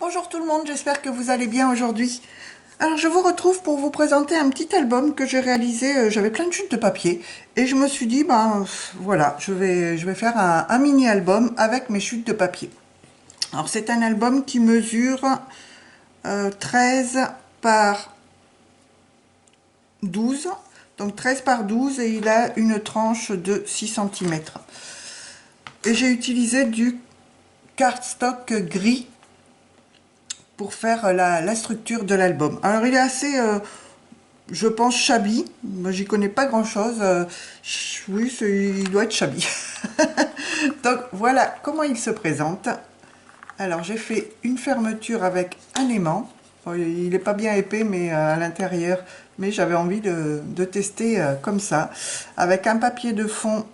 Bonjour tout le monde, j'espère que vous allez bien aujourd'hui. Alors je vous retrouve pour vous présenter un petit album que j'ai réalisé, j'avais plein de chutes de papier et je me suis dit, voilà, je vais faire un mini album avec mes chutes de papier. Alors c'est un album qui mesure 13 par 12, donc 13 par 12 et il a une tranche de 6 cm. Et j'ai utilisé du cardstock gris pour faire la structure de l'album. Alors il est assez, je pense, shabby. Moi j'y connais pas grand chose. Oui, il doit être shabby. Donc voilà comment il se présente. Alors j'ai fait une fermeture avec un aimant. Bon, il n'est pas bien épais mais à l'intérieur. Mais j'avais envie de tester comme ça. Avec un papier de fond.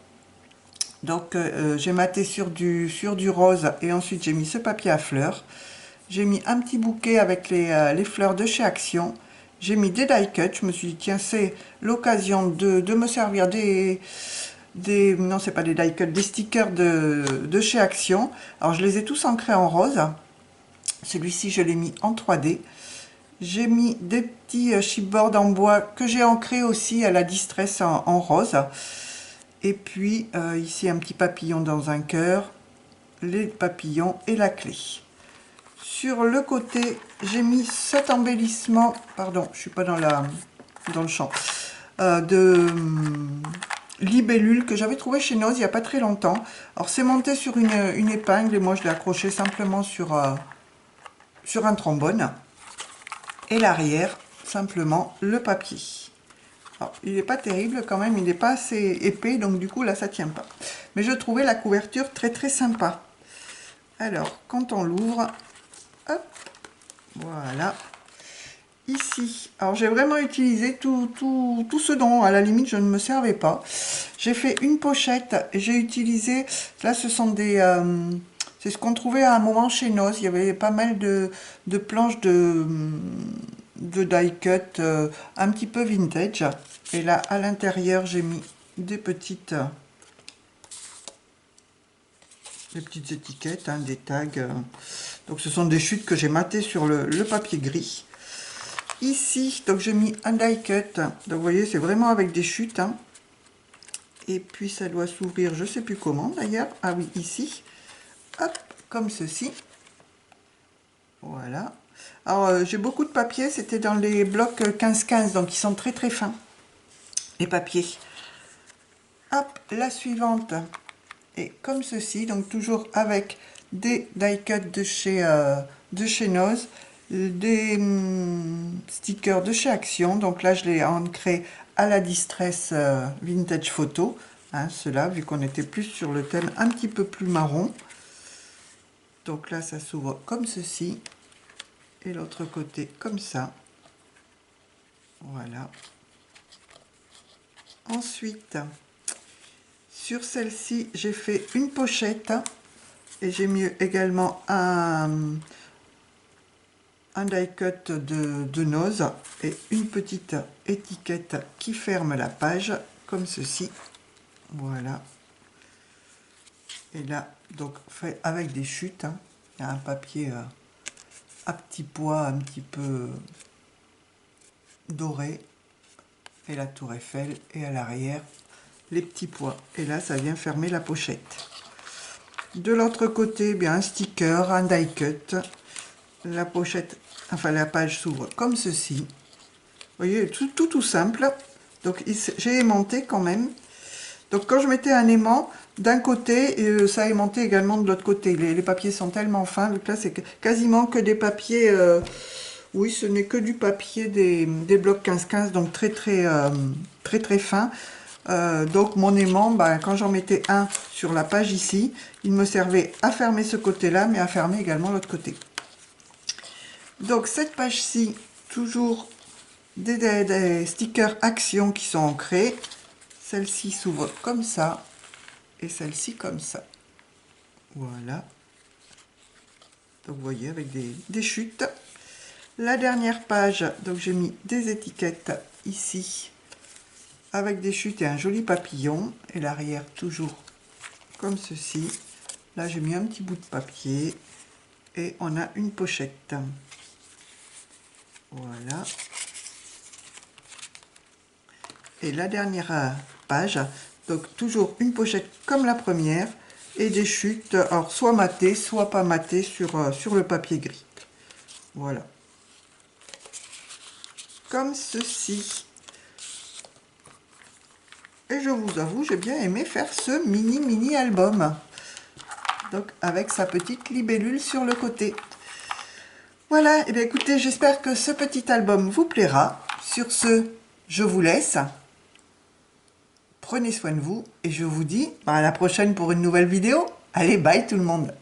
Donc j'ai maté sur du rose et ensuite j'ai mis ce papier à fleurs. J'ai mis un petit bouquet avec les fleurs de chez Action. J'ai mis des die cuts. Je me suis dit, tiens, c'est l'occasion de me servir non, c'est pas des die cuts, des stickers de chez Action. Alors, je les ai tous ancrés en rose. Celui-ci, je l'ai mis en 3D. J'ai mis des petits chipboards en bois que j'ai ancrés aussi à la Distress en rose. Et puis, ici, un petit papillon dans un cœur, les papillons et la clé. Sur le côté, j'ai mis cet embellissement, pardon, je suis pas dans le champ, de libellule que j'avais trouvé chez Noz il n'y a pas très longtemps. Alors c'est monté sur une épingle et moi je l'ai accroché simplement sur un trombone. Et l'arrière, simplement le papier. Alors, il n'est pas terrible quand même, il n'est pas assez épais, donc du coup là ça tient pas. Mais je trouvais la couverture très très sympa. Alors, quand on l'ouvre, hop, voilà. Ici, alors j'ai vraiment utilisé tout ce dont à la limite je ne me servais pas. J'ai fait une pochette et j'ai utilisé, là ce sont des, c'est ce qu'on trouvait à un moment chez Noz. Il y avait pas mal de planches de die cut un petit peu vintage. Et là à l'intérieur j'ai mis des petites étiquettes, hein, des tags. Donc ce sont des chutes que j'ai matées sur le papier gris. Ici, donc j'ai mis un die cut. Donc vous voyez, c'est vraiment avec des chutes. Hein. Et puis ça doit s'ouvrir, je ne sais plus comment d'ailleurs. Ah oui, ici. Hop, comme ceci. Voilà. Alors j'ai beaucoup de papier, c'était dans les blocs 15-15, donc ils sont très très fins, les papiers. Hop, la suivante est comme ceci, donc toujours avec des die cut de chez Noz, des stickers de chez Action. Donc là je l'ai ancré à la Distress Vintage Photo, hein, cela vu qu'on était plus sur le thème un petit peu plus marron. Donc là ça s'ouvre comme ceci et l'autre côté comme ça. Voilà. Ensuite, sur celle-ci j'ai fait une pochette et j'ai mis également un die cut de Noz et une petite étiquette qui ferme la page comme ceci. Voilà. Et là, donc fait avec des chutes. Hein. Il y a un papier à petit pois un petit peu doré et la tour Eiffel et à l'arrière les petits pois. Et là, ça vient fermer la pochette. De l'autre côté, bien un sticker, un die cut. La pochette, enfin la page s'ouvre comme ceci. Vous voyez, tout simple. Donc j'ai aimanté quand même. Donc quand je mettais un aimant d'un côté, ça aimantait également de l'autre côté. Les papiers sont tellement fins. Donc là c'est quasiment que des papiers. Oui, ce n'est que du papier des blocs 15-15, donc très fin. Donc mon aimant, quand j'en mettais un sur la page ici, il me servait à fermer ce côté-là, mais à fermer également l'autre côté. Donc cette page-ci, toujours des stickers Action qui sont ancrés. Celle-ci s'ouvre comme ça et celle-ci comme ça. Voilà. Donc vous voyez avec des chutes. La dernière page, donc j'ai mis des étiquettes ici avec des chutes et un joli papillon. Et l'arrière toujours comme ceci. Là j'ai mis un petit bout de papier. Et on a une pochette. Voilà. Et la dernière page, donc toujours une pochette comme la première et des chutes, alors soit matées, soit pas matées sur le papier gris. Voilà. Comme ceci. Et je vous avoue, j'ai bien aimé faire ce mini album. Donc avec sa petite libellule sur le côté. Voilà, et bien écoutez, j'espère que ce petit album vous plaira. Sur ce, je vous laisse. Prenez soin de vous et je vous dis à la prochaine pour une nouvelle vidéo. Allez, bye tout le monde!